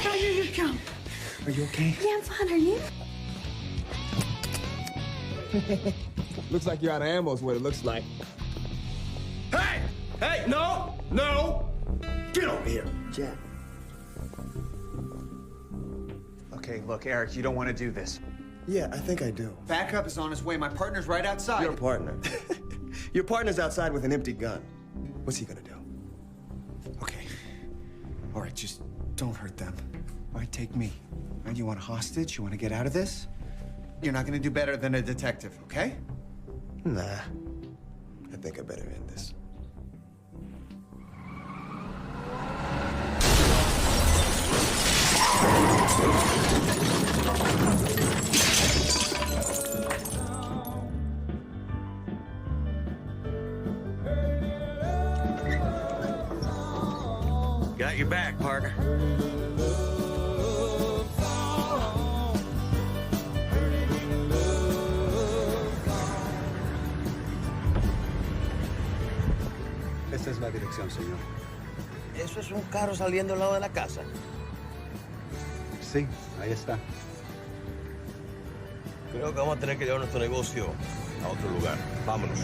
I hear you come. Are you okay? Yeah, I'm fine. Are you? Looks like you're out of ammo is what it looks like. Hey! Hey, no! No! Get over here. Jack. Okay, look, Eric, you don't want to do this. Yeah, I think I do. Backup is on his way. My partner's right outside. Your partner. Your partner's outside with an empty gun. What's he gonna do? Okay. All right, just don't hurt them. All right, take me. All right, you want a hostage? You want to get out of this? You're not gonna do better than a detective, okay? Nah. I think I better end this. Got your back, partner. Esta es la dirección, señor. ¿Eso es un carro saliendo al lado de la casa? Sí, ahí está. Creo que vamos a tener que llevar nuestro negocio a otro lugar. Vámonos.